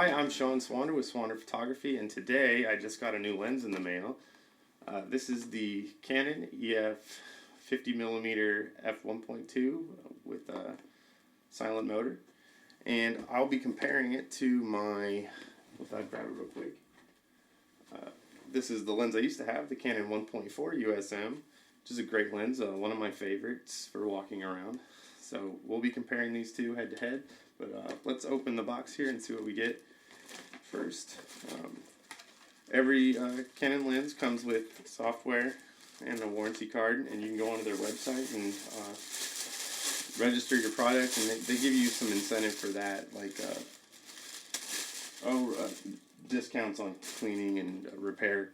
Hi, I'm Sean Swander with Swander Photography, and today I just got a new lens in the mail. This is the Canon 50mm f1.2 with a silent motor, and I'll be comparing it to my, if I grab it real quick, this is the lens I used to have, the Canon 1.4 USM, which is a great lens, one of my favorites for walking around. So we'll be comparing these two head to head, but let's open the box here and see what we get first. Every Canon lens comes with software and a warranty card, and you can go onto their website and register your product, and they give you some incentive for that, like discounts on cleaning and repair,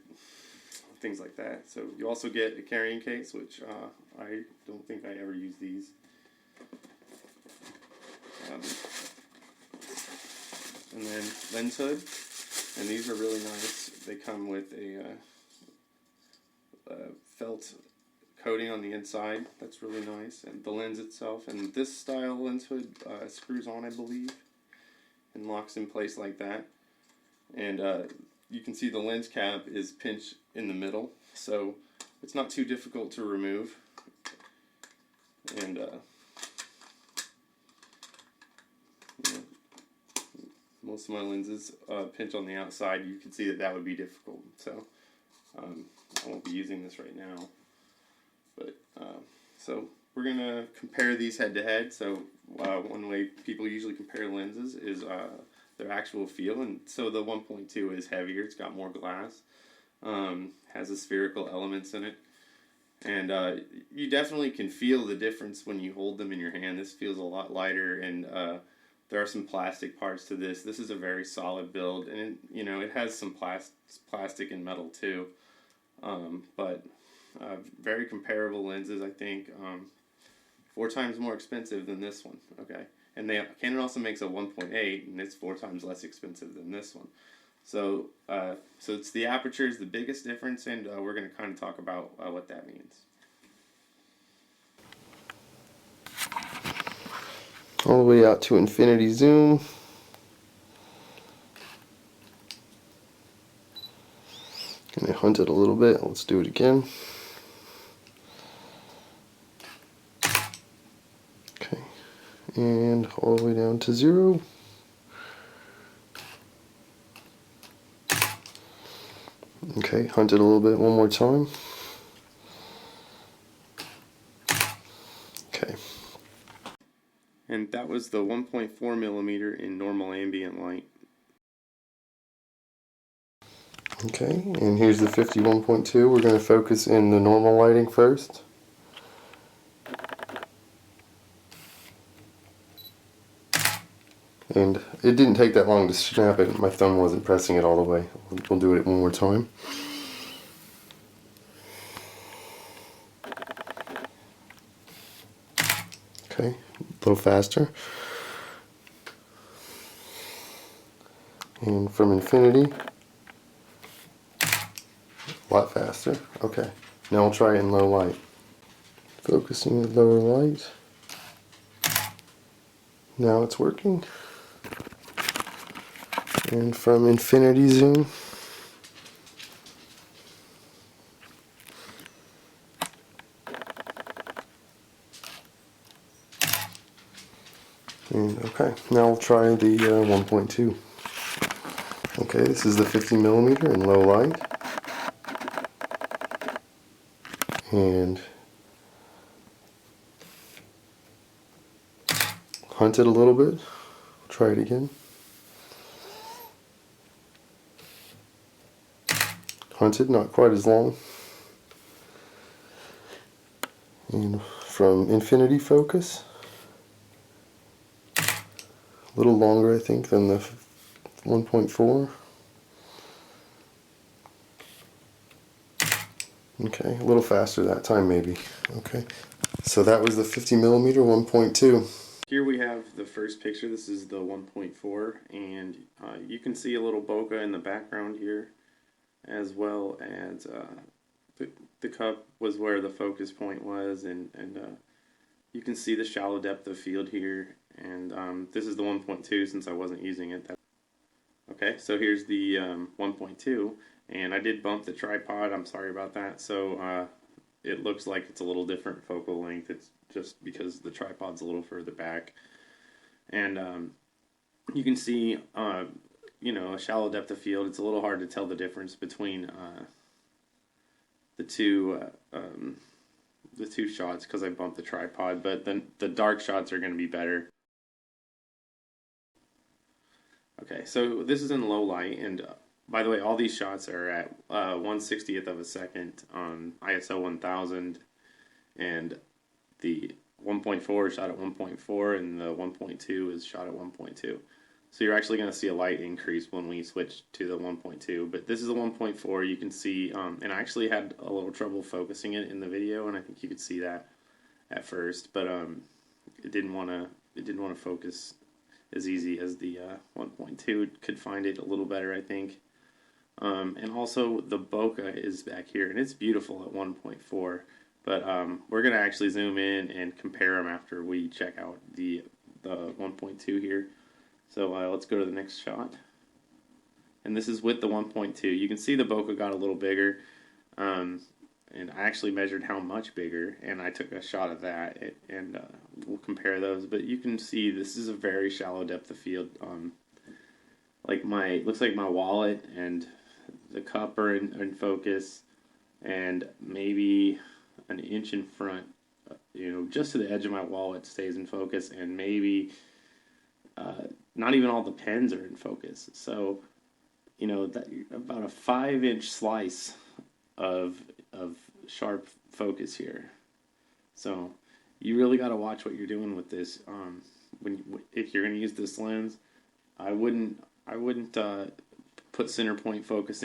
things like that. So you also get a carrying case, which I don't think I ever use these. And then lens hood, and these are really nice. They come with a felt coating on the inside. That's really nice. And the lens itself, and this style lens hood screws on, I believe, and locks in place like that. And you can see the lens cap is pinched in the middle, so it's not too difficult to remove. And most of my lenses pinch on the outside. You can see that would be difficult, so I won't be using this right now. But so we're gonna compare these head to head. So one way people usually compare lenses is their actual feel, and so the 1.2 is heavier. It's got more glass, has a spherical elements in it, and you definitely can feel the difference when you hold them in your hand. This feels a lot lighter, and there are some plastic parts to this. This is a very solid build, and it has some plastic and metal too. But very comparable lenses, I think. 4 times more expensive than this one. Okay, and Canon also makes a 1.8, and it's 4 times less expensive than this one. So so it's the aperture is the biggest difference, and we're going to kind of talk about what that means. All the way out to infinity zoom. Gonna hunt it a little bit. Let's do it again. Okay, and all the way down to 0. Okay, hunt it a little bit one more time. Okay. And that was the 1.4mm in normal ambient light. Okay, and here's the 51.2. We're going to focus in the normal lighting first. And it didn't take that long to snap it. My thumb wasn't pressing it all the way. We'll do it one more time. Okay, a little faster. And from infinity, a lot faster. Okay, now we'll try it in low light. Focusing with lower light. Now it's working. And from infinity zoom, and okay, now we'll try the 1.2. Okay, this is the 50mm in low light, and hunt it a little bit. Try it again. Hunted, not quite as long. And from infinity focus, a little longer I think than the 1.4. Okay, a little faster that time maybe. Okay, so that was the 50mm 1.2. Here we have the first picture. This is the 1.4, and you can see a little bokeh in the background here, as well as the cup was where the focus point was, and you can see the shallow depth of field here. And this is the 1.2 since I wasn't using it. Okay, so here's the 1.2, and I did bump the tripod. I'm sorry about that. So it looks like it's a little different focal length. It's just because the tripod's a little further back. And you can see, you know, a shallow depth of field. It's a little hard to tell the difference between the two shots because I bumped the tripod, but then the dark shots are going to be better. Okay, so this is in low light, and by the way, all these shots are at 1/60th of a second on ISO 1000, and the 1.4 is shot at 1.4, and the 1.2 is shot at 1.2. So you're actually going to see a light increase when we switch to the 1.2, but this is a 1.4. You can see, and I actually had a little trouble focusing it in the video, and I think you could see that at first, but it didn't want to focus as easy as the 1.2. Could find it a little better, I think. And also the bokeh is back here, and it's beautiful at 1.4. But we're gonna actually zoom in and compare them after we check out the 1.2 here. So let's go to the next shot. And this is with the 1.2. You can see the bokeh got a little bigger. And I actually measured how much bigger, and I took a shot of that, and we'll compare those. But you can see this is a very shallow depth of field. Like looks like my wallet and the cup are in focus, and maybe an inch in front, you know, just to the edge of my wallet stays in focus, and maybe not even all the pens are in focus. So, you know, that about a 5-inch slice of sharp focus here. So you really got to watch what you're doing with this. If you're going to use this lens, I wouldn't put center point focus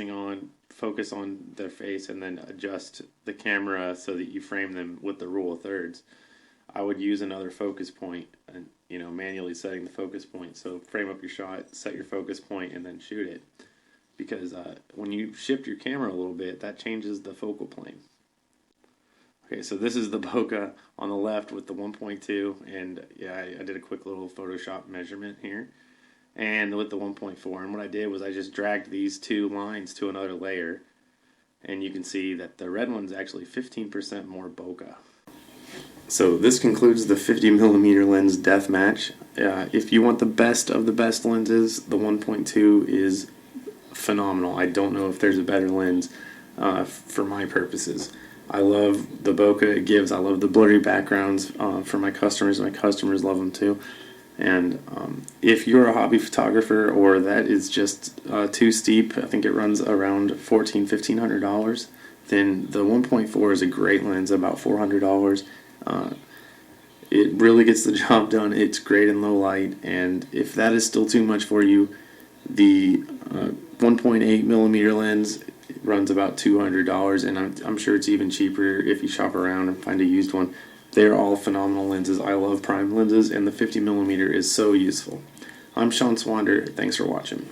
on their face and then adjust the camera so that you frame them with the rule of thirds. I would use another focus point and, you know, manually setting the focus point. So frame up your shot, set your focus point, and then shoot it. Because when you shift your camera a little bit, that changes the focal plane. Okay, so this is the bokeh on the left with the 1.2, and yeah, I did a quick little Photoshop measurement here, and with the 1.4, and what I did was I just dragged these two lines to another layer, and you can see that the red one's actually 15% more bokeh. So this concludes the 50mm lens Deathmatch. If you want the best of the best lenses, the 1.2 is phenomenal. I don't know if there's a better lens for my purposes. I love the bokeh it gives. I love the blurry backgrounds for my customers. My customers love them too. And if you're a hobby photographer or that is just too steep, I think it runs around $1,500, then the 1.4 is a great lens, about $400. It really gets the job done. It's great in low light, and if that is still too much for you, the 1.8mm lens runs about $200, and I'm sure it's even cheaper if you shop around and find a used one. They're all phenomenal lenses. I love prime lenses, and the 50mm is so useful. I'm Sean Swander. Thanks for watching.